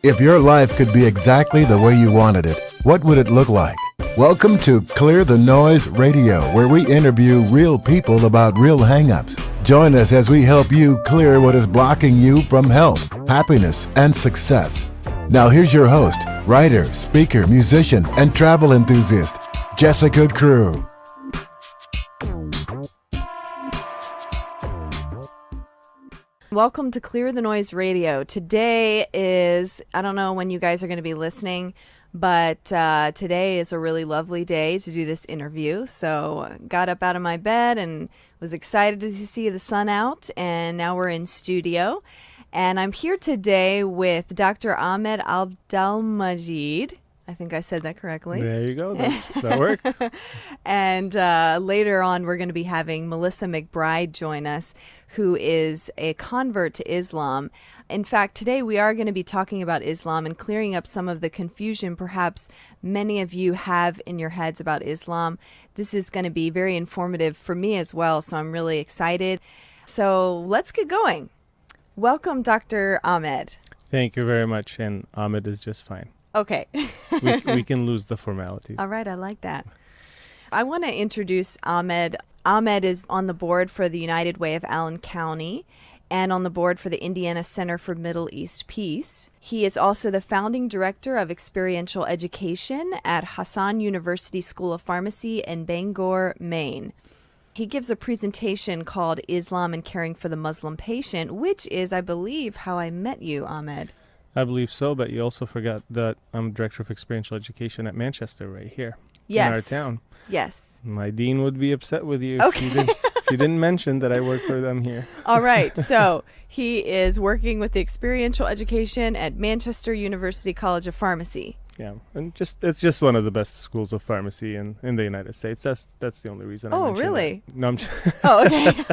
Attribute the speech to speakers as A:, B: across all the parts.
A: If your life could be exactly the way you wanted it, what would it look like? Welcome to Clear the Noise Radio, where we interview real people about real hang-ups. Join us as we help you clear what is blocking you from health, happiness, and success. Now here's your host, writer, speaker, musician, and travel enthusiast, Jessica Crew.
B: Welcome to Clear the Noise Radio. Today is, I don't know when you guys are going to be listening, but today is a really lovely day to do this interview. So got up out of my bed and was excited to see the sun out, and now we're in studio. And I'm here today with Dr. Ahmed Abdelmajid. I think I said that correctly.
C: There you go. That worked.
B: And later on, we're going to be having Melissa McBride join us, who is a convert to Islam. In fact, today we are going to be talking about Islam and clearing up some of the confusion perhaps many of you have in your heads about Islam. This is going to be very informative for me as well, so I'm really excited. So let's get going. Welcome, Dr. Ahmed.
C: Thank you very much, and Ahmed is just fine.
B: Okay.
C: we can lose the formalities.
B: All right, I like that. I want to introduce Ahmed. Ahmed is on the board for the United Way of Allen County and on the board for the Indiana Center for Middle East Peace. He is also the founding director of experiential education at Hassan University School of Pharmacy in Bangor, Maine. He gives a presentation called Islam and Caring for the Muslim Patient, which is, I believe, how I met you, Ahmed.
C: I believe so, but you also forgot that I'm director of experiential education at Manchester right here in our town.
B: Yes.
C: My dean would be upset with you
B: Okay.
C: if you didn't mention that I work for them here.
B: All right. So he is working with the experiential education at Manchester University College of Pharmacy.
C: Yeah, and it's just one of the best schools of pharmacy in the United States. That's the only reason I mentioned
B: really?
C: that. No, I'm just
B: Oh, okay.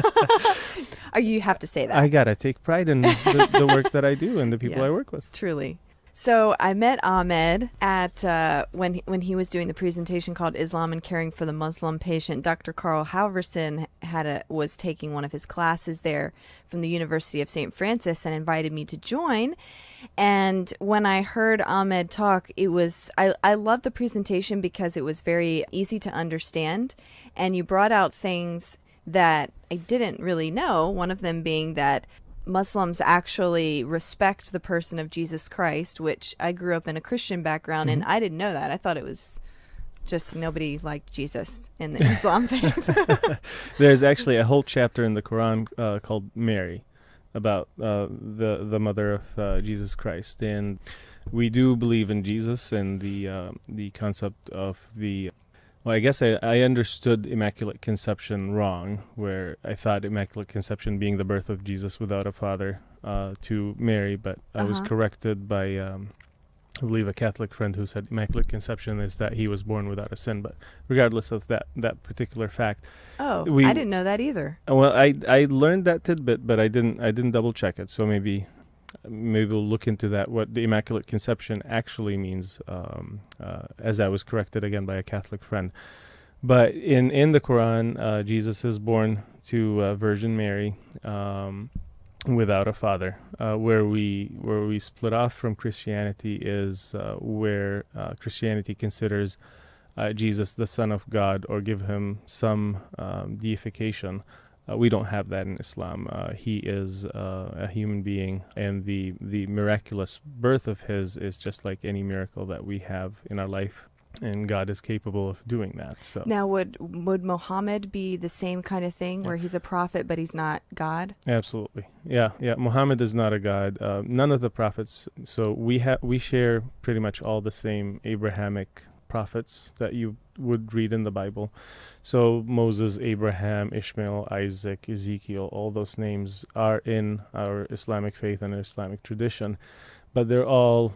B: You have to say that.
C: I gotta take pride in the work that I do and the people I
B: Yes,
C: work with.
B: Truly. So I met Ahmed at when he was doing the presentation called Islam and Caring for the Muslim Patient. Dr. Carl Halverson was taking one of his classes there from the University of St. Francis and invited me to join. And when I heard Ahmed talk, I loved the presentation because it was very easy to understand, and you brought out things that I didn't really know, one of them being that Muslims actually respect the person of Jesus Christ, which I grew up in a Christian background, and I didn't know that. I thought it was just nobody liked Jesus in the Islam faith.
C: There's actually a whole chapter in the Quran called Mary, about the mother of Jesus Christ, and we do believe in Jesus and the concept of the. Well, I guess I understood Immaculate Conception wrong, where I thought Immaculate Conception being the birth of Jesus without a father to Mary, but I was corrected by, I believe, a Catholic friend who said Immaculate Conception is that he was born without a sin. But regardless of that particular fact,
B: I didn't know that either.
C: Well, I learned that tidbit, but I didn't double check it. So maybe we'll look into that, what the Immaculate Conception actually means, as I was corrected again by a Catholic friend. But in the Quran, Jesus is born to Virgin Mary without a father. Where we split off from Christianity is where Christianity considers Jesus the Son of God or give him some deification. We don't have that in Islam. He is a human being, and the miraculous birth of his is just like any miracle that we have in our life, and God is capable of doing that. So
B: Now, would Muhammad be the same kind of thing, where he's a prophet but he's not God?
C: Absolutely, yeah. Muhammad is not a god. None of the prophets. So we share pretty much all the same Abrahamic prophets that you would read in the Bible. So Moses, Abraham, Ishmael, Isaac, Ezekiel, all those names are in our Islamic faith and our Islamic tradition, but they're all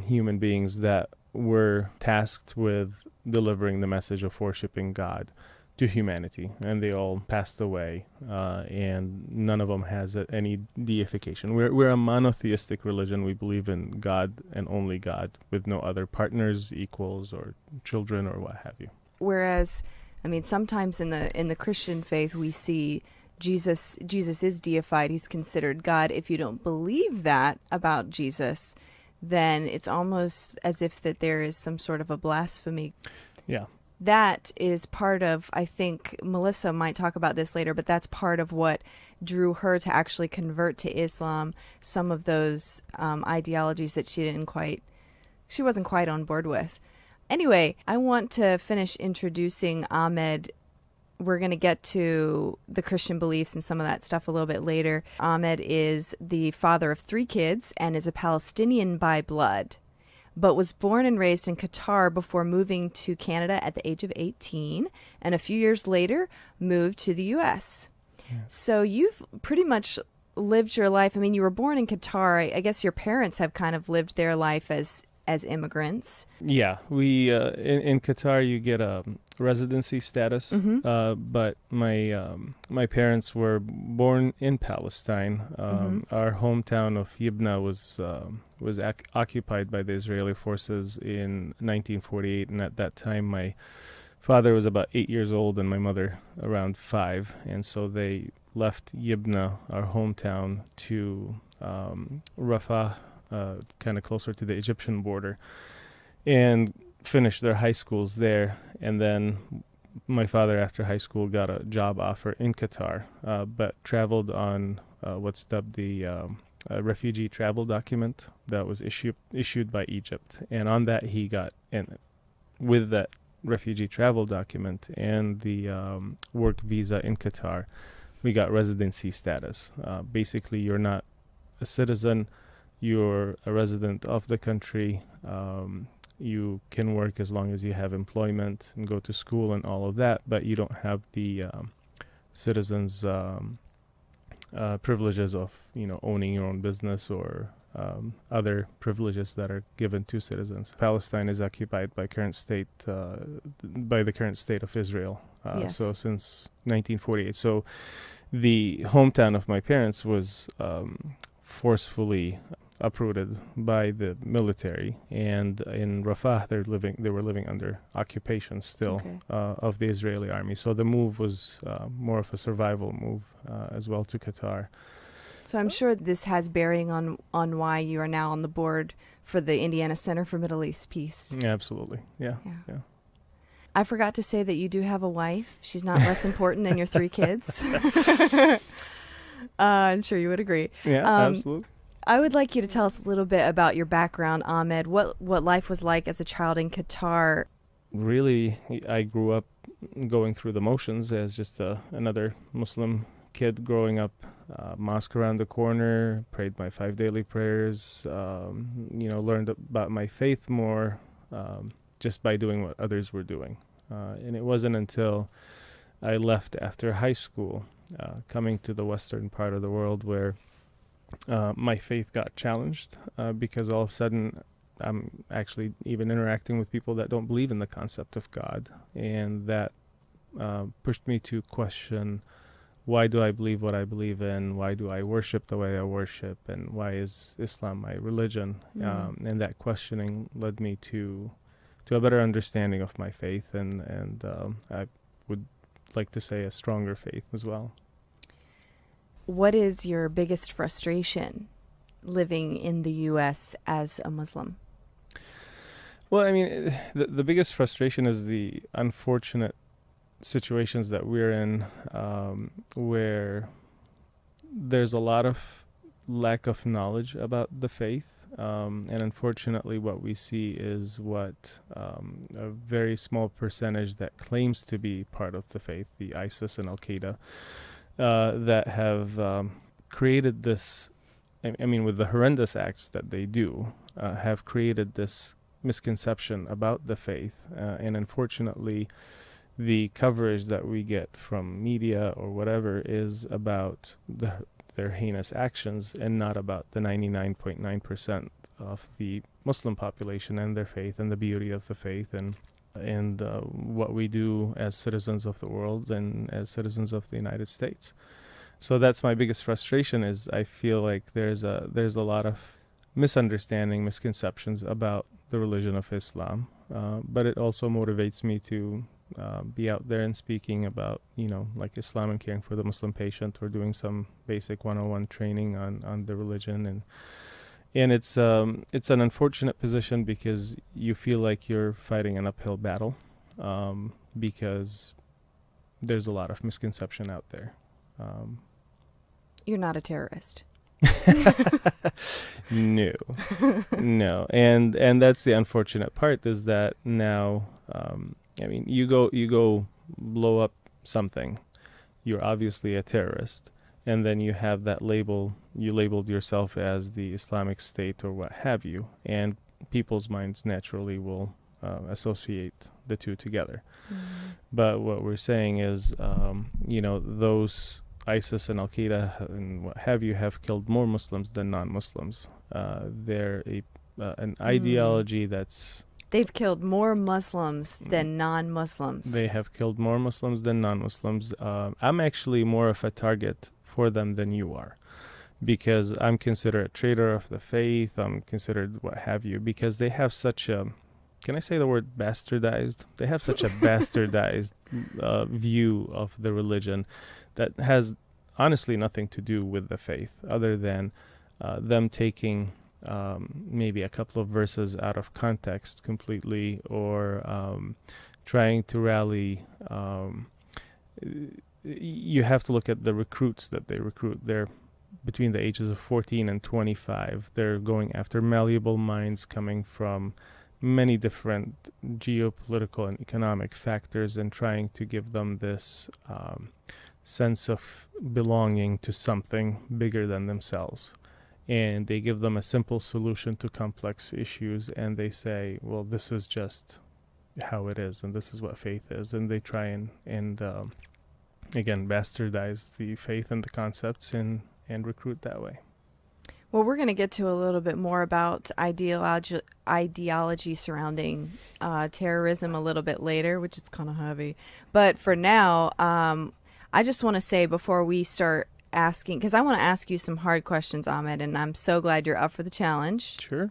C: human beings that were tasked with delivering the message of worshiping God to humanity, and they all passed away, and none of them has any deification. We're a monotheistic religion. We believe in God and only God, with no other partners, equals, or children, or what have you.
B: Whereas, I mean, sometimes in the Christian faith we see Jesus is deified. He's considered God. If you don't believe that about Jesus, then it's almost as if that there is some sort of a blasphemy.
C: Yeah.
B: That is part of, I think Melissa might talk about this later, but that's part of what drew her to actually convert to Islam. Some of those ideologies that she wasn't quite on board with. Anyway, I want to finish introducing Ahmed. We're going to get to the Christian beliefs and some of that stuff a little bit later. Ahmed is the father of 3 kids and is a Palestinian by blood, but was born and raised in Qatar before moving to Canada at the age of 18, and a few years later moved to the U.S. Yeah. So you've pretty much lived your life. I mean, you were born in Qatar. I guess your parents have kind of lived their life as immigrants.
C: Yeah, we in Qatar you get a residency status, but my parents were born in Palestine. Our hometown of Yibna was occupied by the Israeli forces in 1948, and at that time my father was about 8 years old and my mother around 5, and so they left Yibna, our hometown, to Rafah, kind of closer to the Egyptian border, and finished their high schools there. And then my father, after high school, got a job offer in Qatar, but traveled on what's dubbed the refugee travel document that was issued by Egypt. And on that he got, and with that refugee travel document and the work visa in Qatar, we got residency status. Basically, you're not a citizen, you're a resident of the country. You can work as long as you have employment and go to school and all of that, but you don't have the citizens' privileges of, owning your own business or other privileges that are given to citizens. Palestine is occupied by the current state of Israel.
B: Yes.
C: So since 1948. So the hometown of my parents was forcefully uprooted by the military, and in Rafah they were living under occupation still, of the Israeli army. So the move was more of a survival move as well to Qatar.
B: So I'm sure this has bearing on why you are now on the board for the Indiana Center for Middle East Peace.
C: Yeah, absolutely. Yeah.
B: I forgot to say that you do have a wife. She's not less important than your 3 kids. I'm sure you would agree.
C: Yeah, absolutely.
B: I would like you to tell us a little bit about your background, Ahmed. What life was like as a child in Qatar.
C: Really, I grew up going through the motions as just another Muslim kid growing up. Mosque around the corner, prayed my 5 daily prayers, learned about my faith more just by doing what others were doing. And it wasn't until I left after high school, coming to the western part of the world, where my faith got challenged, because all of a sudden I'm actually even interacting with people that don't believe in the concept of God, and that pushed me to question, why do I believe what I believe in? Why do I worship the way I worship? And why is Islam my religion? And that questioning led me to a better understanding of my faith, and I would like to say a stronger faith as well.
B: What is your biggest frustration living in the U.S. as a Muslim?
C: Well, I mean, the biggest frustration is the unfortunate situations that we're in, where there's a lot of lack of knowledge about the faith. And unfortunately, what we see is what a very small percentage that claims to be part of the faith, the ISIS and Al-Qaeda, that have created this, with the horrendous acts that they do, have created this misconception about the faith. And unfortunately, the coverage that we get from media or whatever is about their heinous actions and not about the 99.9% of the Muslim population and their faith and the beauty of the faith and what we do as citizens of the world and as citizens of the United States. So that's my biggest frustration, is I feel like there's a lot of misunderstanding, misconceptions about the religion of Islam, but it also motivates me to be out there and speaking about, like Islam and caring for the Muslim patient, or doing some basic 101 training on the religion, And it's an unfortunate position because you feel like you're fighting an uphill battle, because there's a lot of misconception out there.
B: You're not a terrorist.
C: No, no, and that's the unfortunate part, is that now, I mean, you go blow up something, you're obviously a terrorist, and then you have that label, you labeled yourself as the Islamic State or what have you, and people's minds naturally will associate the two together. But what we're saying is, those ISIS and Al-Qaeda and what have you have killed more Muslims than non-Muslims. They're an ideology that's...
B: They've killed more Muslims than non-Muslims.
C: They have killed more Muslims than non-Muslims. I'm actually more of a target for them than you are, because I'm considered a traitor of the faith. I'm considered what have you, because they have such a... Can I say the word bastardized? They have such a bastardized view of the religion that has honestly nothing to do with the faith, other than them taking maybe a couple of verses out of context completely, or trying to rally. You have to look at the recruits that they recruit. They're between the ages of 14 and 25. They're going after malleable minds coming from many different geopolitical and economic factors, and trying to give them this sense of belonging to something bigger than themselves. And they give them a simple solution to complex issues, and they say, well, this is just how it is, and this is what faith is. And they try and again, bastardize the faith and the concepts, and recruit that way.
B: Well, we're going to get to a little bit more about ideology surrounding terrorism a little bit later, which is kind of heavy. But for now, I just want to say, before we start asking, because I want to ask you some hard questions, Ahmed, and I'm so glad you're up for the challenge.
C: Sure.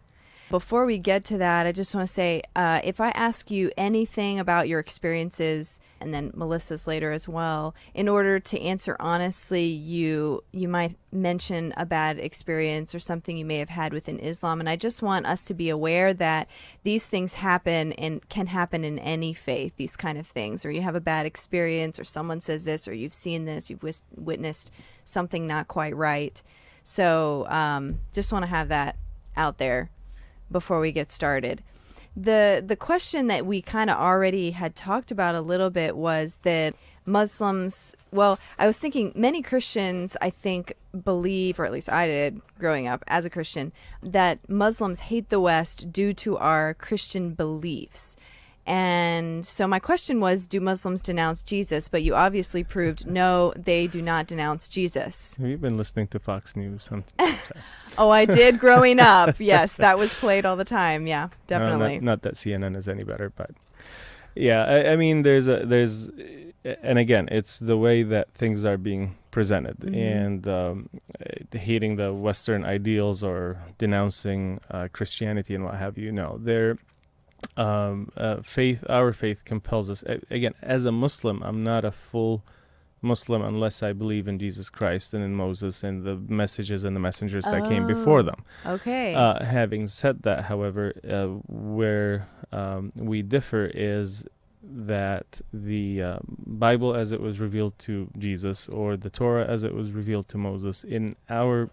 B: Before we get to that, I just want to say, if I ask you anything about your experiences, and then Melissa's later as well, in order to answer honestly, you might mention a bad experience or something you may have had within Islam. And I just want us to be aware that these things happen and can happen in any faith, these kind of things. Or you have a bad experience, or someone says this, or you've seen this, you've witnessed something not quite right. So just want to have that out there before we get started. The question that we kind of already had talked about a little bit was that Muslims, well, I was thinking many Christians, I think, believe, or at least I did growing up as a Christian, that Muslims hate the West due to our Christian beliefs. And so my question was, do Muslims denounce Jesus? But you obviously proved no, they do not denounce Jesus.
C: Have you been listening to Fox News?
B: Oh, I did growing up. Yes, that was played all the time. Yeah, definitely.
C: Not that CNN is any better, but yeah, I mean, there's, and again, it's the way that things are being presented, and hating the Western ideals or denouncing Christianity and what have you. No, they're our faith compels us. Again, as a Muslim, I'm not a full Muslim unless I believe in Jesus Christ and in Moses and the messages and the messengers that came before them.
B: Okay.
C: Having said that, however, where we differ is that the Bible as it was revealed to Jesus, or the Torah as it was revealed to Moses, in our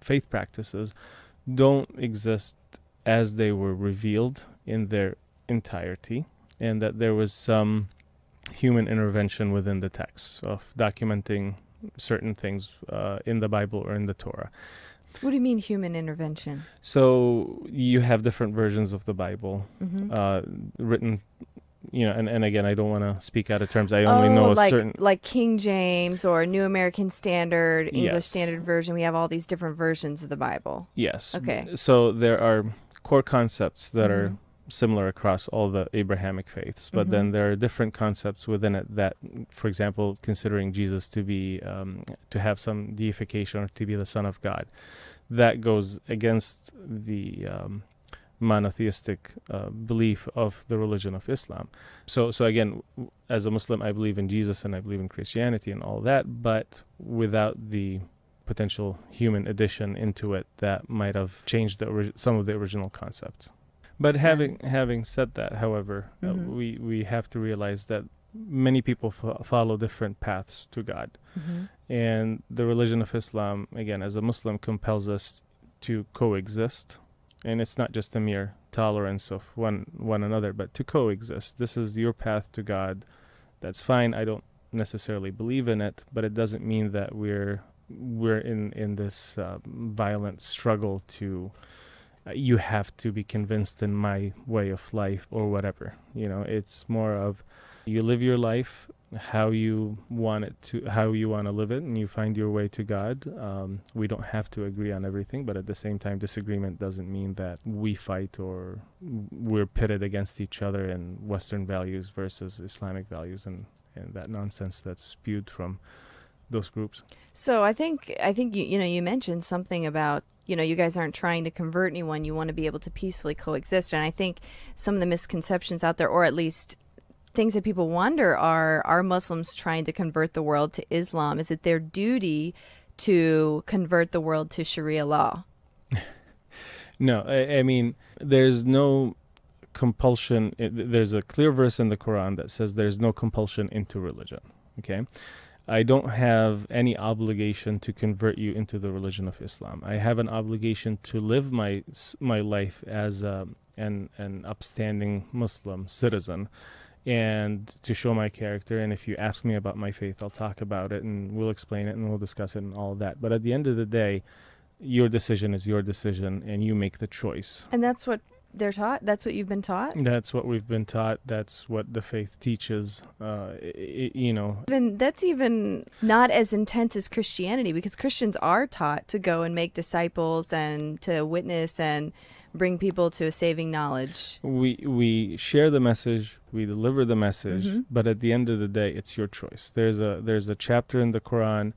C: faith practices don't exist as they were revealed in their entirety, and that there was some human intervention within the text of documenting certain things in the Bible or in the Torah.
B: What do you mean human intervention?
C: So you have different versions of the Bible written, and again, I don't want to speak out of terms. I only know like
B: King James or New American Standard, English
C: Yes.
B: Standard Version. We have all these different versions of the Bible.
C: Yes.
B: Okay.
C: So there are core concepts that are similar across all the Abrahamic faiths, but then there are different concepts within it that, for example, considering Jesus to be to have some deification or to be the Son of God, that goes against the monotheistic belief of the religion of Islam. So again, as a Muslim, I believe in Jesus and I believe in Christianity and all that, but without the potential human addition into it that might have changed some of the original concepts. But having said that, however, we have to realize that many people follow different paths to God. And the religion of Islam, again, as a Muslim, compels us to coexist. And it's not just a mere tolerance of one another, but to coexist. This is your path to God. That's fine. I don't necessarily believe in it, but it doesn't mean that we're in this violent struggle to you have to be convinced in my way of life or whatever. It's more of you live your life how you want to live it, and you find your way to God. We don't have to agree on everything, but at the same time, disagreement doesn't mean that we fight or we're pitted against each other in Western values versus Islamic values and that nonsense that's spewed from those groups.
B: So I think you mentioned something about you guys aren't trying to convert anyone. You want to be able to peacefully coexist. And I think some of the misconceptions out there, or at least things that people wonder, are Muslims trying to convert the world to Islam? Is it their duty to convert the world to Sharia law?
C: No, I mean, there's no compulsion. There's a clear verse in the Quran that says there's no compulsion into religion. Okay? I don't have any obligation to convert you into the religion of Islam. I have an obligation to live my life as an upstanding Muslim citizen and to show my character. And if you ask me about my faith, I'll talk about it and we'll explain it and we'll discuss it and all of that. But at the end of the day, your decision is your decision and you make the choice.
B: And that's what they're taught? That's what you've been taught?
C: That's what we've been taught. That's what the faith teaches.
B: That's even not as intense as Christianity, because Christians are taught to go and make disciples and to witness and bring people to a saving knowledge.
C: We share the message, we deliver the message, but at the end of the day, it's your choice. There's a chapter in the Quran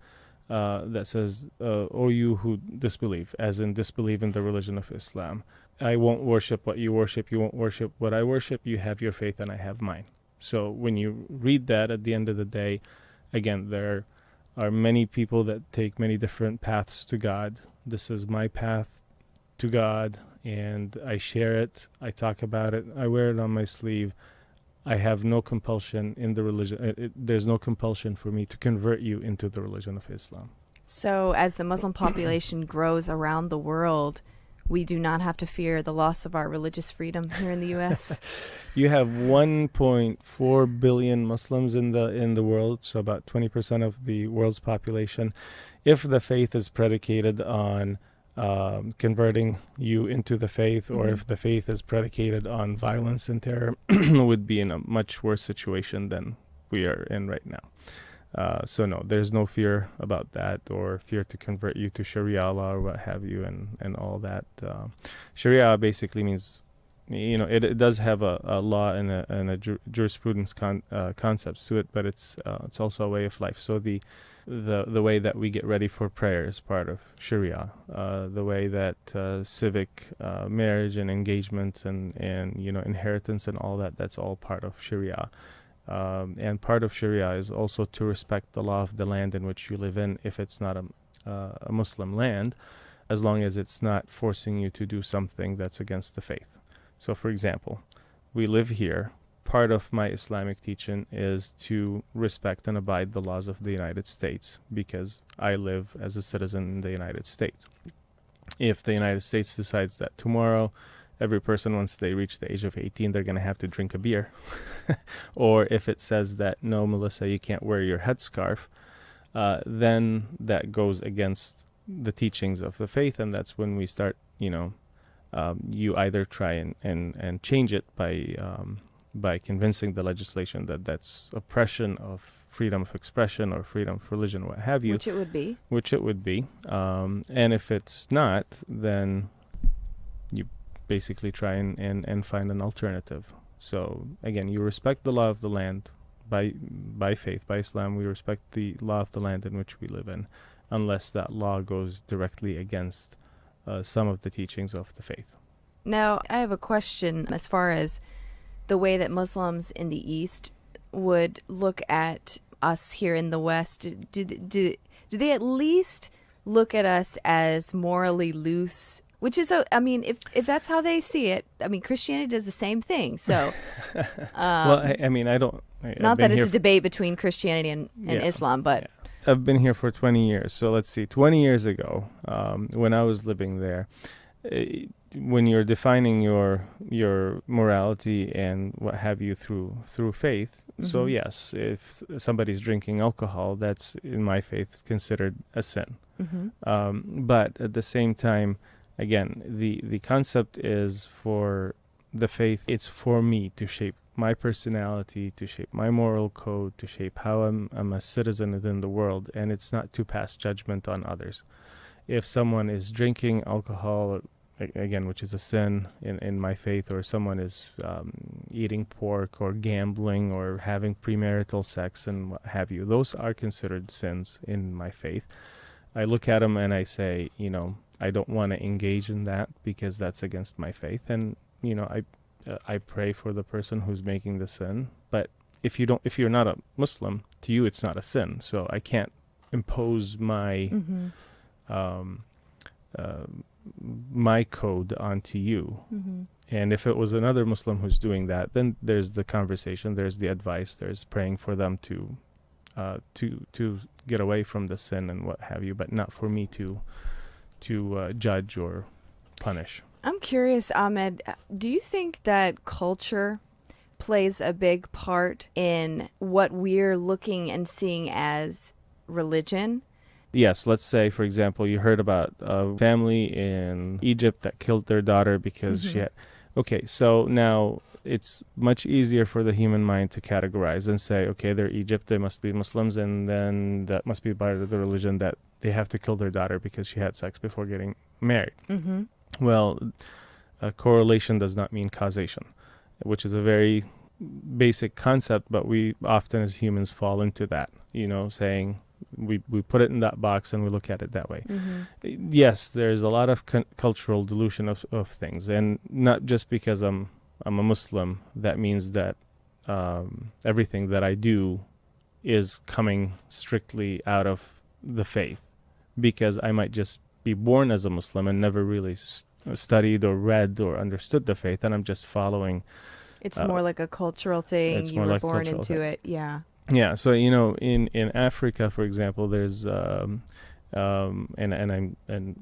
C: that says, "O you who disbelieve," as in disbelieve in the religion of Islam. I won't worship what you worship. You won't worship what I worship. You have your faith and I have mine. So when you read that, at the end of the day, again, there are many people that take many different paths to God. This is my path to God, and I share it. I talk about it. I wear it on my sleeve. I have no compulsion in the religion. There's no compulsion for me to convert you into the religion of Islam.
B: So as the Muslim population grows around the world, we do not have to fear the loss of our religious freedom here in the U.S.
C: You have 1.4 billion Muslims in the world, so about 20% of the world's population. If the faith is predicated on converting you into the faith, or if the faith is predicated on violence and terror, would be in a much worse situation than we are in right now. So no, there's no fear about that, or fear to convert you to Sharia law or what have you, and all that. Sharia basically means, it does have a law and a jurisprudence concepts to it, but it's also a way of life. So the way that we get ready for prayer is part of Sharia. The way that civic marriage and engagement and inheritance and all that, that's all part of Sharia. And part of Sharia is also to respect the law of the land in which you live in, if it's not a Muslim land, as long as it's not forcing you to do something that's against the faith. So, for example, we live here. Part of my Islamic teaching is to respect and abide the laws of the United States, because I live as a citizen in the United States. If the United States decides that tomorrow every person, once they reach the age of 18, they're going to have to drink a beer. Or if it says that, no, Melissa, you can't wear your headscarf, then that goes against the teachings of the faith. And that's when we start, you either try and change it by convincing the legislation that that's oppression of freedom of expression or freedom of religion, what have you.
B: Which it would be.
C: And if it's not, then you basically try and find an alternative. So again, you respect the law of the land by faith, by Islam. We respect the law of the land in which we live in, unless that law goes directly against some of the teachings of the faith.
B: Now, I have a question as far as the way that Muslims in the East would look at us here in the West. Do they at least look at us as morally loose, which is, I mean, if that's how they see it, I mean, Christianity does the same thing. So,
C: Well, I mean, I've
B: not
C: been
B: that
C: here
B: it's a debate between Christianity and
C: Yeah,
B: Islam, but
C: I've been here for 20 years. So let's see, 20 years ago, when I was living there, when you're defining your morality and what have you through faith, so yes, if somebody's drinking alcohol, that's in my faith considered a sin. But at the same time, again, the concept is for the faith. It's for me to shape my personality, to shape my moral code, to shape how I'm a citizen within the world, and it's not to pass judgment on others. If someone is drinking alcohol, again, which is a sin in my faith, or someone is eating pork or gambling or having premarital sex and what have you, those are considered sins in my faith. I look at them and I say, I don't want to engage in that because that's against my faith. And, I pray for the person who's making the sin. But if you're not a Muslim, to you it's not a sin. So I can't impose my my code onto you. And if it was another Muslim who's doing that, then there's the conversation, there's the advice, there's praying for them to get away from the sin and what have you, but not for me to judge or punish.
B: I'm curious, Ahmed, do you think that culture plays a big part in what we're looking and seeing as religion?
C: Yes, let's say, for example, you heard about a family in Egypt that killed their daughter because she had... Okay, so now it's much easier for the human mind to categorize and say, okay, they're Egypt, they must be Muslims, and then that must be part of the religion that they have to kill their daughter because she had sex before getting married. Well, correlation does not mean causation, which is a very basic concept, but we often as humans fall into that, saying we put it in that box and we look at it that way. Yes, there's a lot of cultural dilution of things, and not just because I'm a Muslim, that means that everything that I do is coming strictly out of the faith, because I might just be born as a Muslim and never really studied or read or understood the faith, and I'm just following.
B: It's more like a cultural thing. You were born into it. Yeah.
C: Yeah. So in Africa, for example, there's and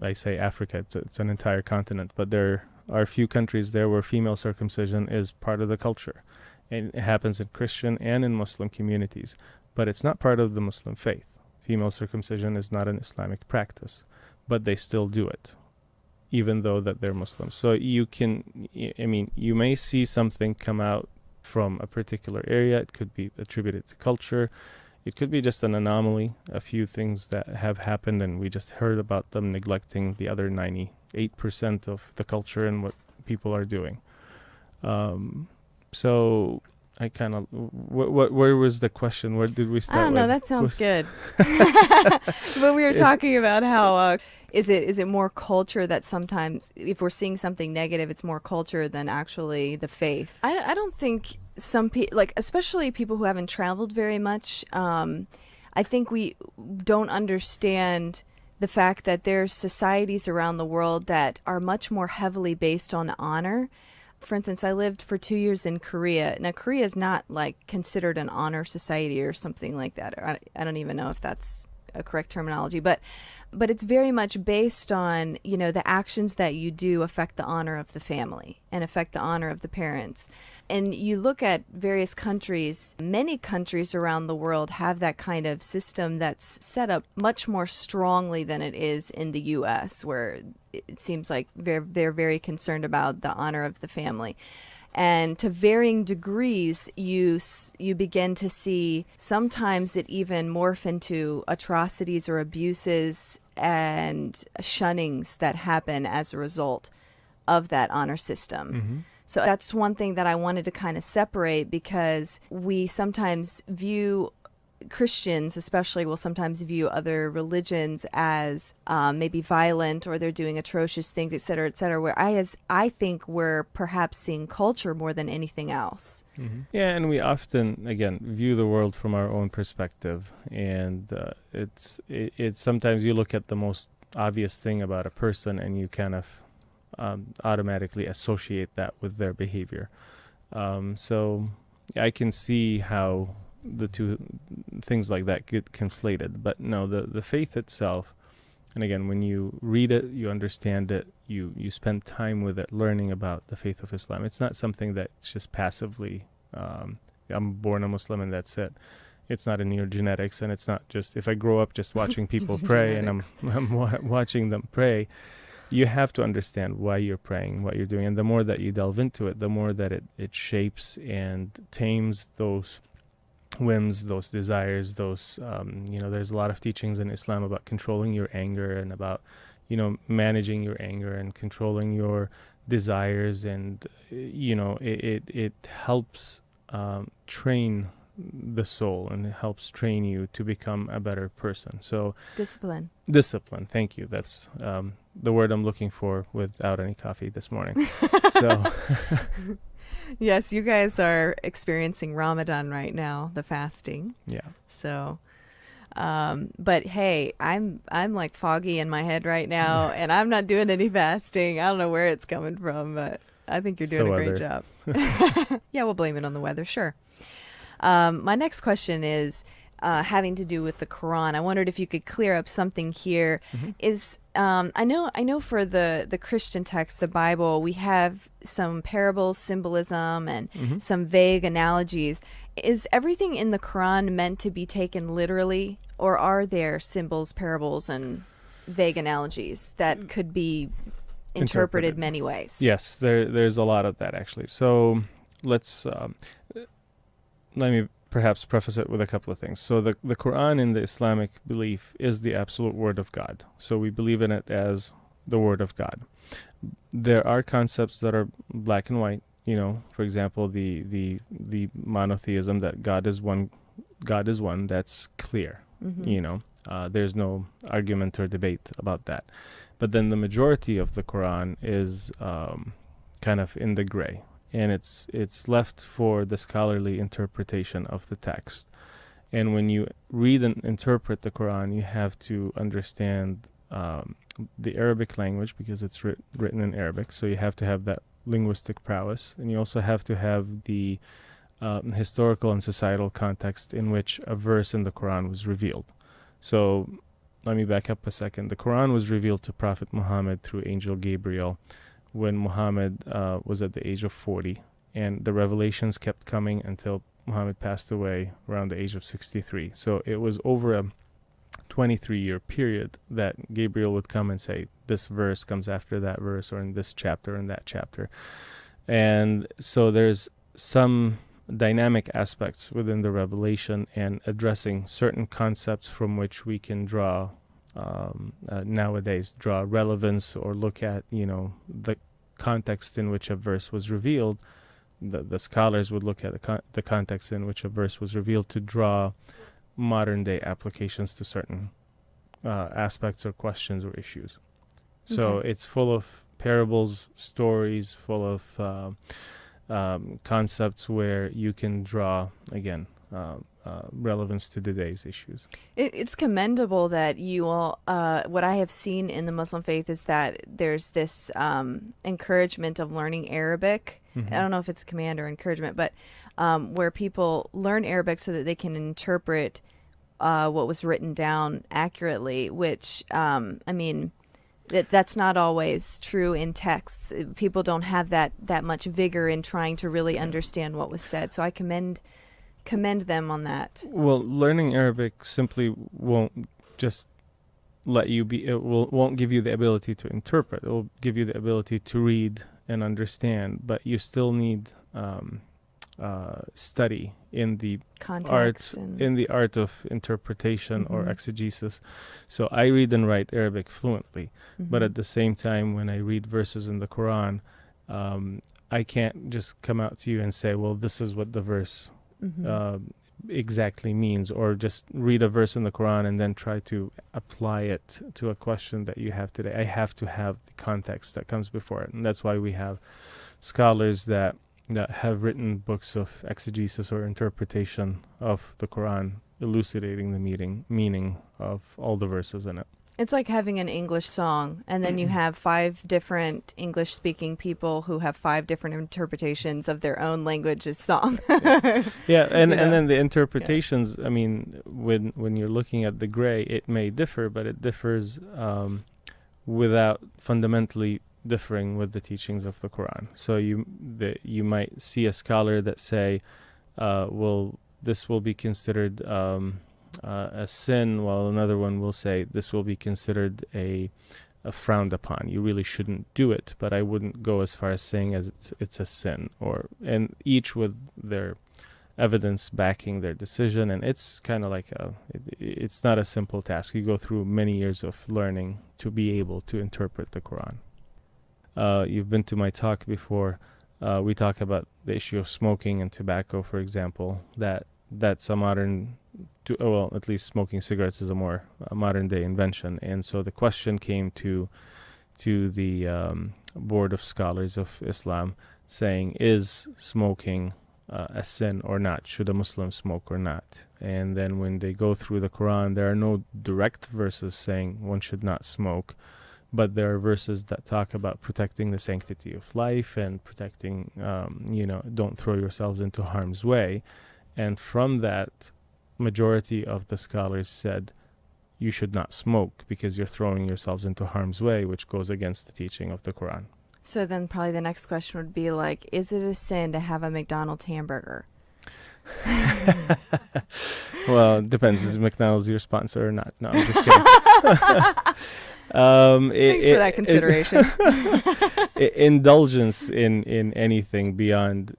C: I say Africa, it's an entire continent, but there are a few countries there where female circumcision is part of the culture, and it happens in Christian and in Muslim communities, but it's not part of the Muslim faith. Female circumcision is not an Islamic practice, but they still do it, even though that they're Muslims. So you may see something come out from a particular area. It could be attributed to culture. It could be just an anomaly, a few things that have happened and we just heard about them, neglecting the other 98% of the culture and what people are doing. So I kind of, where was the question? Where did we start?
B: I don't know. That sounds good. But we were talking about how is it more culture that sometimes if we're seeing something negative, it's more culture than actually the faith. I don't think some people, like especially people who haven't traveled very much, I think we don't understand the fact that there's societies around the world that are much more heavily based on honor. For instance, I lived for 2 years in Korea. Now, Korea is not like considered an honor society or something like that. Or I don't even know if that's a correct terminology, but it's very much based on, the actions that you do affect the honor of the family and affect the honor of the parents. And you look at various countries, many countries around the world have that kind of system that's set up much more strongly than it is in the U.S., where it seems like they're very concerned about the honor of the family. And to varying degrees, you begin to see sometimes it even morph into atrocities or abuses and shunnings that happen as a result of that honor system. So that's one thing that I wanted to kind of separate, because we sometimes view Christians especially will sometimes view other religions as maybe violent, or they're doing atrocious things, et cetera, where I think we're perhaps seeing culture more than anything else.
C: Yeah, and we often, again, view the world from our own perspective, and it's sometimes you look at the most obvious thing about a person, and you kind of automatically associate that with their behavior. So I can see how the two things like that get conflated. But no, the faith itself, and again, when you read it, you understand it, you spend time with it, learning about the faith of Islam. It's not something that's just passively, I'm born a Muslim and that's it. It's not in your genetics, and it's not just, if I grow up just watching people pray and I'm watching them pray, you have to understand why you're praying, what you're doing. And the more that you delve into it, the more that it shapes and tames those whims, those desires, those, there's a lot of teachings in Islam about controlling your anger and about, managing your anger and controlling your desires. And, it helps train the soul, and it helps train you to become a better person. So discipline, thank you. That's the word I'm looking for without any coffee this morning. So
B: yes, you guys are experiencing Ramadan right now, the fasting.
C: Yeah.
B: So but hey, I'm like foggy in my head right now, and I'm not doing any fasting. I don't know where it's coming from, but I think you're doing a great job. Yeah, we'll blame it on the weather, sure. My next question is having to do with the Quran. I wondered if you could clear up something here. Mm-hmm. Is I know for the Christian text, the Bible, we have some parables, symbolism, and mm-hmm. some vague analogies. Is everything in the Quran meant to be taken literally, or are there symbols, parables, and vague analogies that could be interpreted many ways?
C: Yes, there's a lot of that, actually. So let's let me perhaps preface it with a couple of things. So the Quran in the Islamic belief is the absolute word of God. So we believe in it as the word of God. There are concepts that are black and white. For example, the monotheism, that God is one. That's clear. Mm-hmm. There's no argument or debate about that. But then the majority of the Quran is kind of in the gray. And it's left for the scholarly interpretation of the text. And when you read and interpret the Quran, you have to understand the Arabic language, because it's written in Arabic. So you have to have that linguistic prowess. And you also have to have the historical and societal context in which a verse in the Quran was revealed. So let me back up a second. The Quran was revealed to Prophet Muhammad through Angel Gabriel when Muhammad was at the age of 40, and the revelations kept coming until Muhammad passed away around the age of 63. So it was over a 23-year period that Gabriel would come and say, this verse comes after that verse, or in this chapter and that chapter. And so there's some dynamic aspects within the revelation and addressing certain concepts from which we can draw nowadays relevance, or look at the context in which a verse was revealed. The scholars would look at the context in which a verse was revealed to draw modern day applications to certain aspects or questions or issues. So It's full of parables, stories, full of concepts where you can draw, again, relevance to today's issues.
B: It's commendable that you all, what I have seen in the Muslim faith is that there's this encouragement of learning Arabic. Mm-hmm. I don't know if it's a command or encouragement, but where people learn Arabic so that they can interpret what was written down accurately, which, that's not always true in texts. People don't have that much vigor in trying to really understand what was said. So I commend them on that.
C: Well, learning Arabic simply won't just let you be. Won't give you the ability to interpret. It will give you the ability to read and understand. But you still need study in the art of interpretation mm-hmm. or exegesis. So I read and write Arabic fluently, mm-hmm. but at the same time, when I read verses in the Quran, I can't just come out to you and say, well, this is what the verse mm-hmm. Exactly means, or just read a verse in the Quran and then try to apply it to a question that you have today. I have to have the context that comes before it, and that's why we have scholars that have written books of exegesis or interpretation of the Quran, elucidating the meaning of all the verses in it.
B: It's like having an English song, and then you have 5 different English-speaking people who have 5 different interpretations of their own language's song.
C: Yeah, and
B: You know?
C: then the interpretations. I mean, when you're looking at the gray, it may differ, but it differs without fundamentally differing with the teachings of the Quran. So you might see a scholar that say, well, this will be considered a sin, while another one will say this will be considered a frowned upon. You really shouldn't do it, but I wouldn't go as far as saying as it's a sin. And each with their evidence backing their decision, and it's kind of like it's not a simple task. You go through many years of learning to be able to interpret the Quran. You've been to my talk before. We talk about the issue of smoking and tobacco, for example. That's a modern, well, at least smoking cigarettes is a modern day invention. And so the question came to the Board of Scholars of Islam, saying, is smoking a sin or not? Should a Muslim smoke or not? And then when they go through the Quran, there are no direct verses saying one should not smoke, but there are verses that talk about protecting the sanctity of life and protecting, don't throw yourselves into harm's way. And from that, majority of the scholars said you should not smoke because you're throwing yourselves into harm's way, which goes against the teaching of the Quran.
B: So then probably the next question would be like, is it a sin to have a McDonald's hamburger?
C: Well, it depends. Is McDonald's your sponsor or not? No, I'm just kidding.
B: Thanks for that consideration.
C: Indulgence in anything beyond,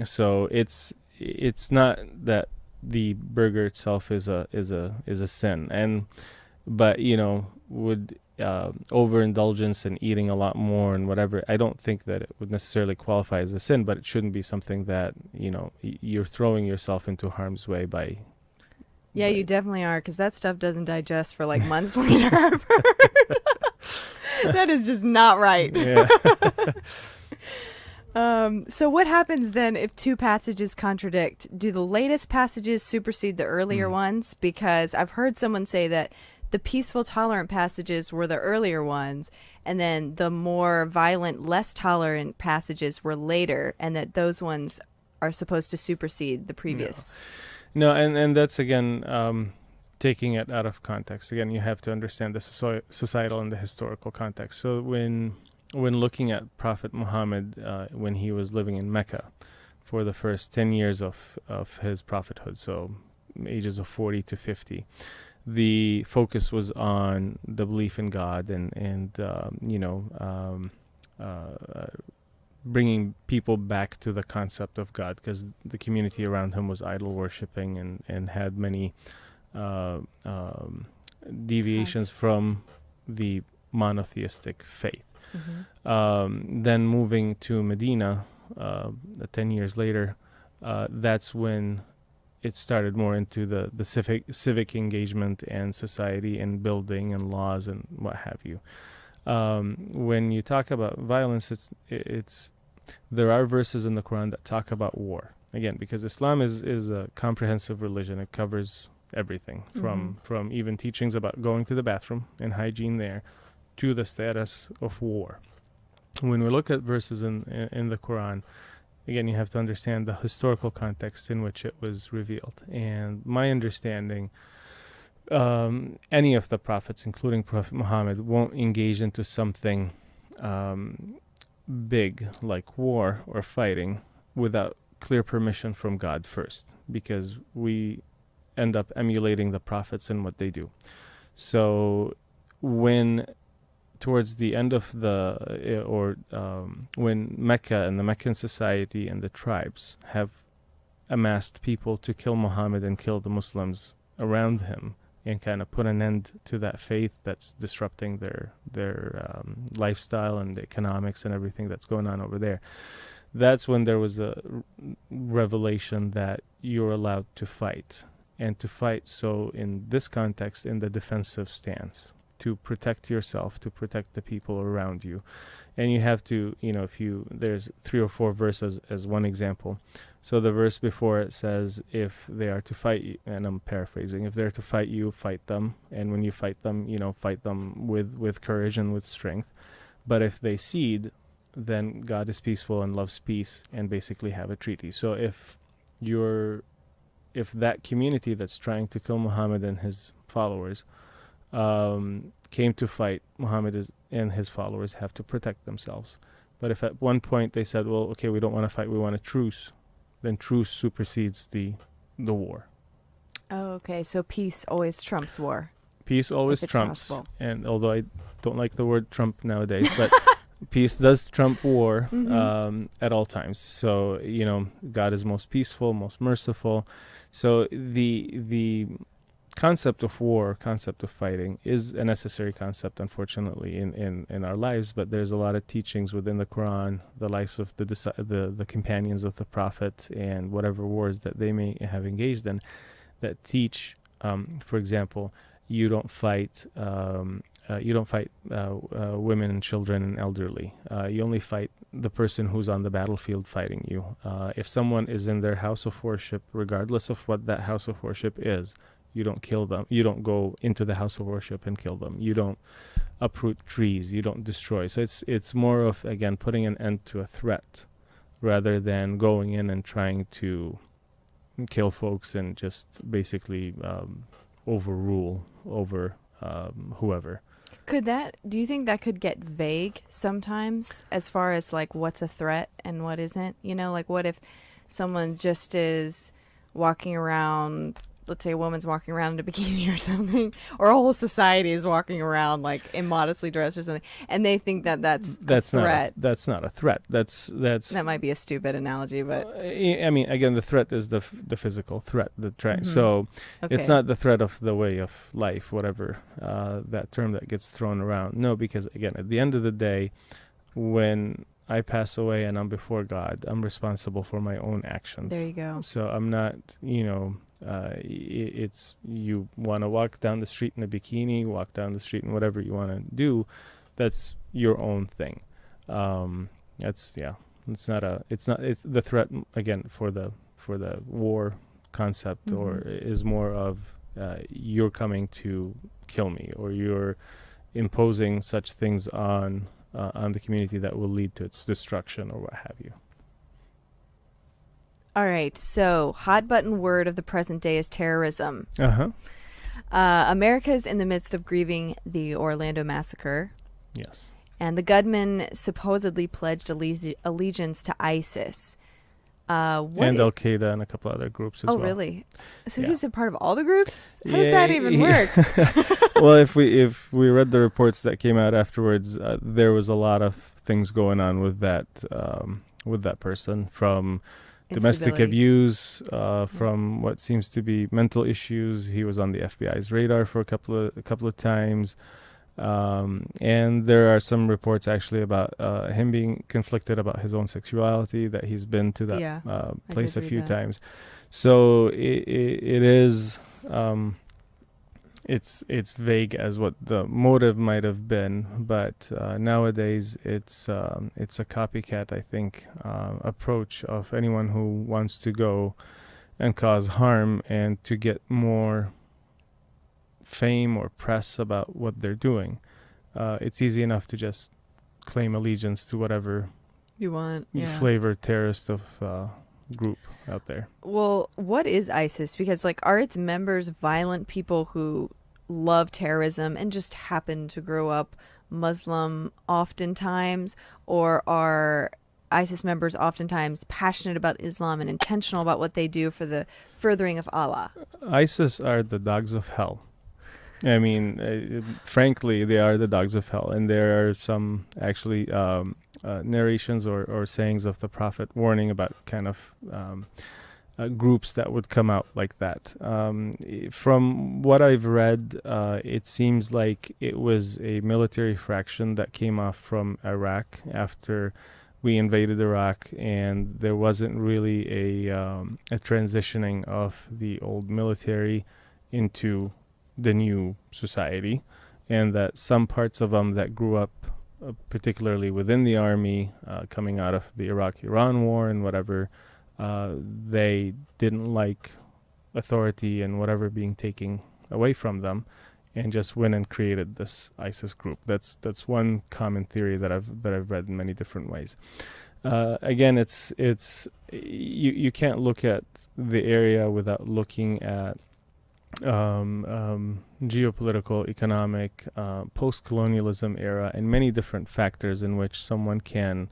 C: so it's not that the burger itself is a sin, but would overindulgence and eating a lot more and whatever, I don't think that it would necessarily qualify as a sin, but it shouldn't be something that you're throwing yourself into harm's way by.
B: Yeah, you definitely are, because that stuff doesn't digest for like months later. That is just not right.
C: Yeah.
B: So what happens then if 2 passages contradict? Do the latest passages supersede the earlier ones? Because I've heard someone say that the peaceful, tolerant passages were the earlier ones, and then the more violent, less tolerant passages were later, and that those ones are supposed to supersede the previous.
C: No, and that's, again, taking it out of context. Again, you have to understand the societal and the historical context. So when looking at Prophet Muhammad, when he was living in Mecca for the first 10 years of his prophethood, so ages of 40 to 50, the focus was on the belief in God and bringing people back to the concept of God, because the community around him was idol worshipping and had many deviations from the monotheistic faith. Mm-hmm. Then moving to Medina, 10 years later, that's when it started more into the civic engagement and society and building and laws and what have you. When you talk about violence, there are verses in the Quran that talk about war. Again, because Islam is a comprehensive religion. It covers everything from even teachings about going to the bathroom and hygiene there to the status of war. When we look at verses in the Quran, again, you have to understand the historical context in which it was revealed. And my understanding, any of the prophets, including Prophet Muhammad, won't engage into something big like war or fighting without clear permission from God first, because we end up emulating the prophets in what they do. So when towards the end of when Mecca and the Meccan society and the tribes have amassed people to kill Muhammad and kill the Muslims around him and kind of put an end to that faith that's disrupting their lifestyle and the economics and everything that's going on over there, that's when there was a revelation that you're allowed to fight, and to fight, so in this context, in the defensive stance, to protect yourself, to protect the people around you. And you have to, there's 3 or 4 verses as one example. So the verse before it says, if they are to fight you, and I'm paraphrasing, if they're to fight you, fight them. And when you fight them, fight them with courage and with strength. But if they cede, then God is peaceful and loves peace, and basically have a treaty. So if that community that's trying to kill Muhammad and his followers came to fight, Muhammad and his followers have to protect themselves. But if at one point they said, well, okay, we don't want to fight, we want a truce, then truce supersedes the war.
B: Oh, okay. So peace always trumps war.
C: Peace always trumps.
B: Possible.
C: And although I don't like the word Trump nowadays, but peace does trump war at all times. So, God is most peaceful, most merciful. So the concept of war, concept of fighting, is a necessary concept, unfortunately, in our lives. But there's a lot of teachings within the Quran, the lives of the companions of the Prophet, and whatever wars that they may have engaged in, that teach, for example, you don't fight women and children and elderly. You only fight the person who's on the battlefield fighting you. If someone is in their house of worship, regardless of what that house of worship is, you don't kill them. You don't go into the house of worship and kill them. You don't uproot trees. You don't destroy. So it's more of, again, putting an end to a threat rather than going in and trying to kill folks and just basically overrule over whoever.
B: Do you think that could get vague sometimes as far as like what's a threat and what isn't? Like what if someone just is walking around, let's say a woman's walking around in a bikini or something, or a whole society is walking around like immodestly dressed or something, and they think that's a threat.
C: That's not a threat. That
B: might be a stupid analogy, but
C: I mean, again, the threat is the physical threat. So it's not the threat of the way of life, whatever that term that gets thrown around. No, because again, at the end of the day, when I pass away and I'm before God, I'm responsible for my own actions.
B: There you go.
C: So I'm not, it's you want to walk down the street in a bikini, walk down the street in whatever you want to do, that's your own thing. It's the threat, again, for the war concept, or is more of you're coming to kill me, or you're imposing such things on the community that will lead to its destruction or what have you.
B: All right, so hot button word of the present day is terrorism. America is in the midst of grieving the Orlando massacre.
C: Yes.
B: And the gunman supposedly pledged allegiance to ISIS.
C: And Al-Qaeda and a couple other groups as well.
B: Oh, really? So he's a part of all the groups? How does that even work?
C: Well, if we read the reports that came out afterwards, there was a lot of things going on with that person, from domestic abuse, from what seems to be mental issues. He was on the FBI's radar for a couple of times. And there are some reports actually about him being conflicted about his own sexuality, that he's been to that place a few times. So it is it's vague as what the motive might have been, but nowadays it's a copycat, I think, approach of anyone who wants to go and cause harm and to get more fame or press about what they're doing. It's easy enough to just claim allegiance to whatever
B: you want,
C: flavor terrorist of group out there.
B: Well, what is ISIS? Because are its members violent people who love terrorism and just happen to grow up Muslim oftentimes, or are ISIS members oftentimes passionate about Islam and intentional about what they do for the furthering of Allah?
C: ISIS are the dogs of hell. I mean, frankly, they are the dogs of hell. And there are some actually narrations or sayings of the Prophet warning about kind of groups that would come out like that. From what I've read, it seems like it was a military fraction that came off from Iraq after we invaded Iraq, and there wasn't really a transitioning of the old military into the new society, and that some parts of them that grew up particularly within the army, coming out of the Iraq-Iran war and whatever, they didn't like authority and whatever being taken away from them, and just went and created this ISIS group. That's one common theory that I've read in many different ways. Again, it's you can't look at the area without looking at geopolitical, economic, post-colonialism era, and many different factors in which someone can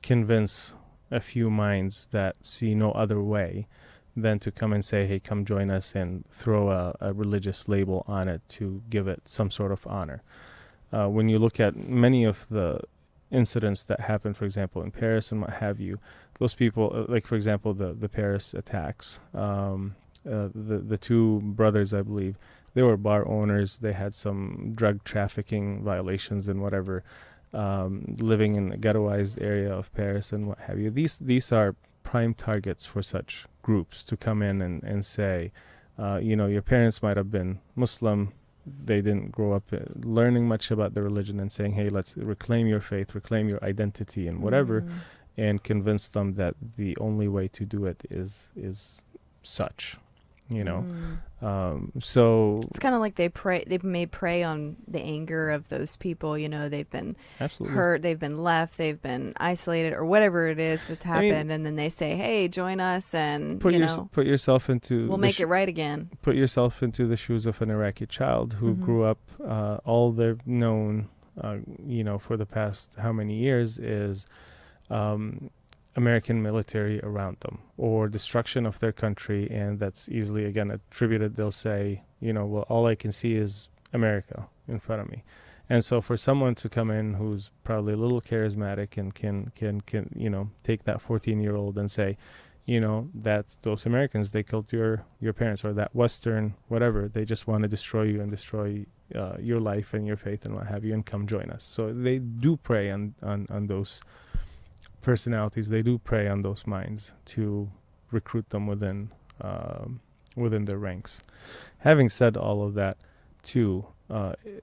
C: convince a few minds that see no other way than to come and say, hey, come join us, and throw a religious label on it to give it some sort of honor. When you look at many of the incidents that happened, for example, in Paris and what have you, those people, like, for example, the Paris attacks, the two brothers, I believe, they were bar owners. They had some drug trafficking violations and whatever, living in a ghettoized area of Paris and what have you. These are prime targets for such groups to come in and say, your parents might have been Muslim, they didn't grow up learning much about the religion, and saying, hey, let's reclaim your faith, reclaim your identity and whatever, and convince them that the only way to do it is such. So
B: it's kind of like they may prey on the anger of those people. They've been
C: absolutely
B: hurt, they've been left, they've been isolated, or whatever it is that's happened, and then they say, hey, join us, and
C: put yourself into,
B: we'll make it right again.
C: Put yourself into the shoes of an Iraqi child who grew up, all they've known for the past how many years is American military around them, or destruction of their country, and that's easily, again, attributed. They'll say, well, all I can see is America in front of me. And so for someone to come in who's probably a little charismatic and can take that 14-year-old and say, that's those Americans, they killed your parents, or that Western whatever, they just want to destroy you and destroy your life and your faith and what have you, and come join us. So they do prey on those personalities. They do prey on those minds to recruit them within their ranks. Having said all of that, too,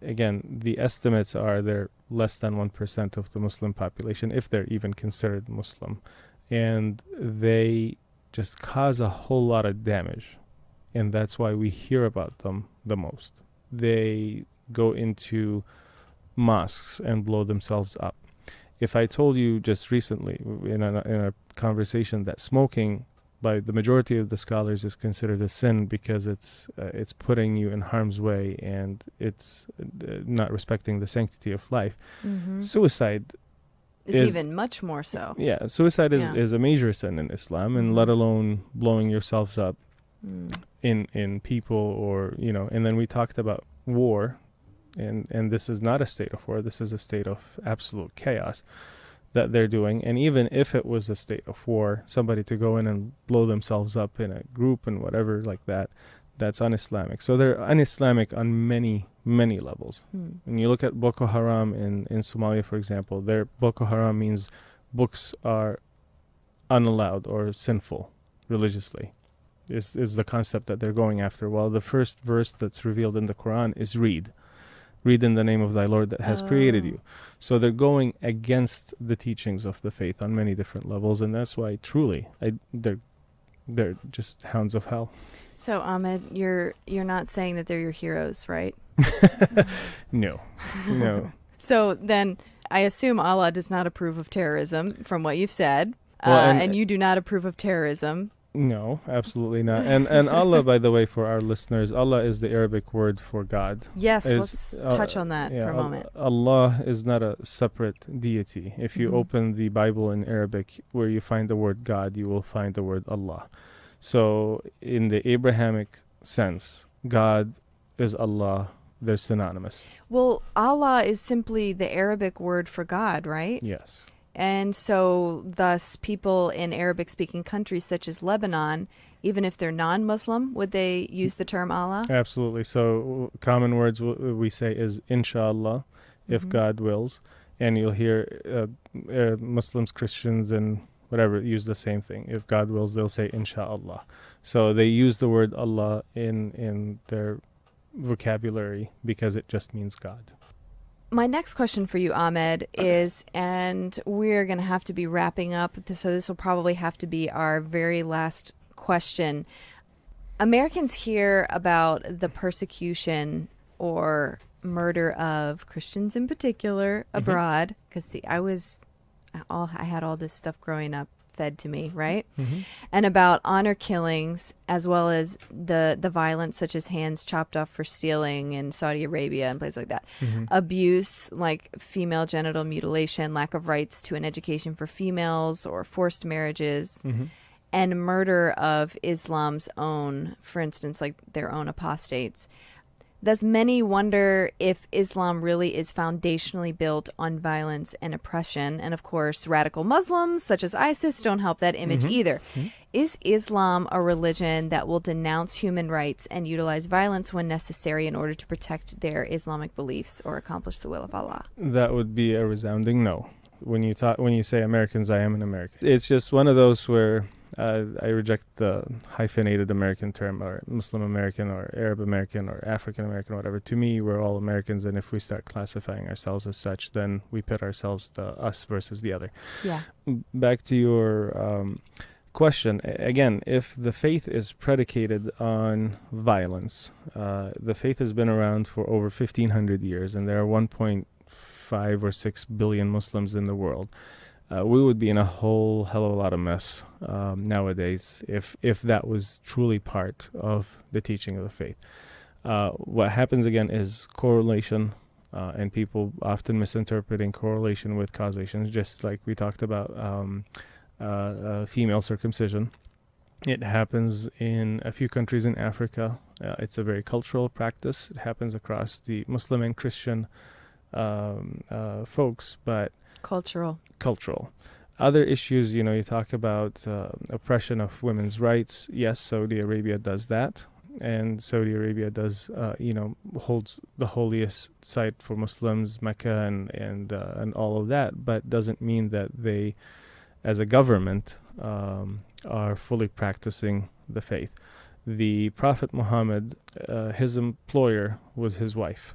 C: again, the estimates are they're less than 1% of the Muslim population, if they're even considered Muslim, and they just cause a whole lot of damage, and that's why we hear about them the most. They go into mosques and blow themselves up. If I told you just recently in a conversation that smoking, by the majority of the scholars, is considered a sin because it's putting you in harm's way, and it's not respecting the sanctity of life. Suicide is
B: even much more so.
C: Yeah, suicide is a major sin in Islam, and let alone blowing yourselves up in people, or and then we talked about war. And this is not a state of war. This is a state of absolute chaos that they're doing. And even if it was a state of war, somebody to go in and blow themselves up in a group and whatever like that, that's un-Islamic. So they're un-Islamic on many, many levels. When you look at Boko Haram in Somalia, for example, Boko Haram means books are unallowed or sinful religiously. Is the concept that they're going after. Well, the first verse that's revealed in the Quran is read in the name of thy Lord that has created you. So they're going against the teachings of the faith on many different levels, and that's why truly they're just hounds of hell.
B: So Ahmed, you're not saying that they're your heroes, right?
C: No.
B: So then I assume Allah does not approve of terrorism from what you've said, and you do not approve of terrorism.
C: No, absolutely not. And Allah, by the way, for our listeners, Allah is the Arabic word for God.
B: Yes, let's touch on that for a moment.
C: Allah is not a separate deity. If you open the Bible in Arabic, where you find the word God, you will find the word Allah. So in the Abrahamic sense, God is Allah. They're synonymous.
B: Well, Allah is simply the Arabic word for God, right?
C: Yes.
B: And so thus people in Arabic-speaking countries such as Lebanon, even if they're non-Muslim, would they use the term Allah?
C: Absolutely. So common words we say is inshallah, if God wills. And you'll hear Muslims, Christians, and whatever use the same thing. If God wills, they'll say inshallah. So they use the word Allah in their vocabulary because it just means God.
B: my next question for you, Ahmed, is, and we're going to have to be wrapping up, so this will probably have to be our very last question. Americans hear about the persecution or murder of Christians in particular abroad, because I had all this stuff growing up fed to me, right? And about honor killings, as well as the violence such as hands chopped off for stealing in Saudi Arabia and places like that. Abuse like female genital mutilation, lack of rights to an education for females, or forced marriages, and murder of Islam's own, for instance, like their own apostates. Thus, many wonder if Islam really is foundationally built on violence and oppression. And of course, radical Muslims, such as ISIS, don't help that image either. Is Islam a religion that will denounce human rights and utilize violence when necessary in order to protect their Islamic beliefs or accomplish the will of Allah?
C: That would be a resounding no. When you say Americans, I am an American. It's just one of those where I reject the hyphenated American term, or Muslim American, or Arab American, or African American, or whatever. To me, we're all Americans, and if we start classifying ourselves as such, then we pit ourselves to us versus the other.
B: Yeah.
C: Back to your question. Again, if the faith is predicated on violence, the faith has been around for over 1,500 years, and there are 1.5 or 6 billion Muslims in the world. We would be in a whole hell of a lot of mess nowadays if that was truly part of the teaching of the faith. What happens again is correlation, and people often misinterpreting correlation with causation, just like we talked about female circumcision. It happens in a few countries in Africa. It's a very cultural practice. It happens across the Muslim and Christian folks, but cultural. Other issues, you talk about oppression of women's rights. Yes, Saudi Arabia does that, and Saudi Arabia does, holds the holiest site for Muslims, Mecca, and all of that, but doesn't mean that they, as a government, are fully practicing the faith. The Prophet Muhammad, his employer was his wife.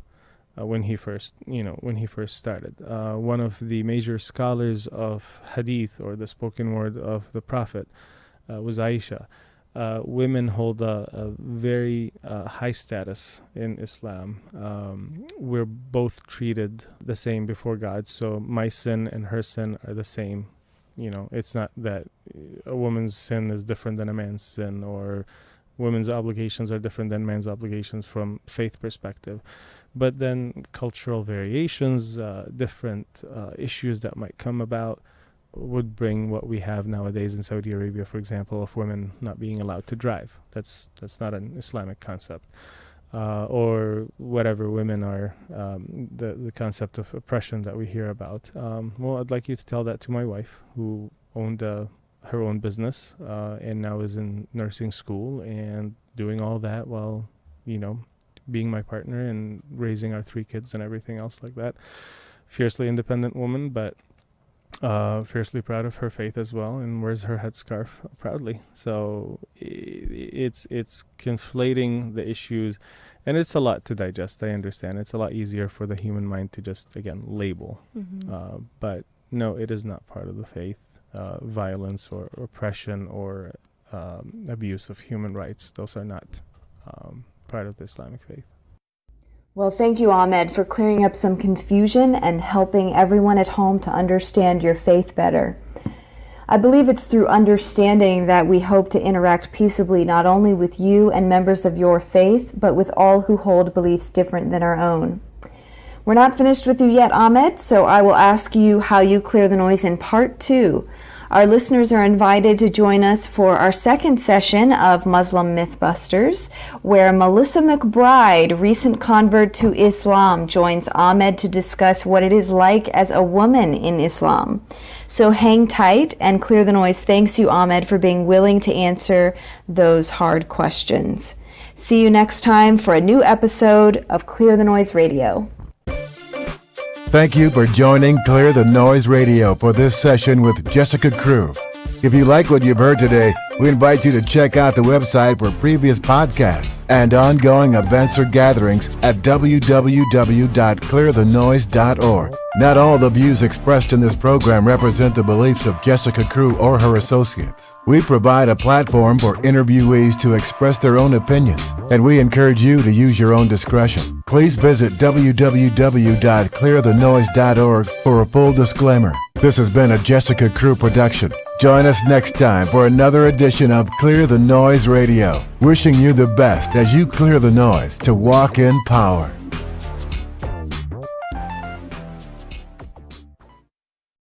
C: When he first started. One of the major scholars of hadith, or the spoken word of the Prophet, was Aisha. Women hold a very high status in Islam. We're both treated the same before God, so my sin and her sin are the same. It's not that a woman's sin is different than a man's sin, or women's obligations are different than men's obligations from faith perspective. But then cultural variations, different issues that might come about would bring what we have nowadays in Saudi Arabia, for example, of women not being allowed to drive. That's not an Islamic concept. Or whatever women are, the concept of oppression that we hear about. Well, I'd like you to tell that to my wife, who owned her own business and now is in nursing school and doing all that while, being my partner and raising our 3 kids and everything else like that. Fiercely independent woman, but fiercely proud of her faith as well, and wears her headscarf proudly. So it's conflating the issues, and it's a lot to digest. I understand. It's a lot easier for the human mind to just, again, label. But no, it is not part of the faith. Violence or oppression or abuse of human rights, those are not part of the Islamic faith.
B: Well, thank you, Ahmed, for clearing up some confusion and helping everyone at home to understand your faith better. I believe it's through understanding that we hope to interact peaceably not only with you and members of your faith, but with all who hold beliefs different than our own. We're not finished with you yet, Ahmed, so I will ask you how you clear the noise in part 2. Our listeners are invited to join us for our second session of Muslim Mythbusters, where Melissa McBride, recent convert to Islam, joins Ahmed to discuss what it is like as a woman in Islam. So hang tight and clear the noise. Thanks you, Ahmed, for being willing to answer those hard questions. See you next time for a new episode of Clear the Noise Radio.
A: Thank you for joining Clear the Noise Radio for this session with Jessica Crew. If you like what you've heard today, we invite you to check out the website for previous podcasts. and ongoing events or gatherings at www.clearthenoise.org. Not all the views expressed in this program represent the beliefs of Jessica Crew or her associates. We provide a platform for interviewees to express their own opinions, and we encourage you to use your own discretion. Please visit www.clearthenoise.org for a full disclaimer. This has been a Jessica Crew production. Join us next time for another edition of Clear the Noise Radio. Wishing you the best as you clear the noise to walk in power.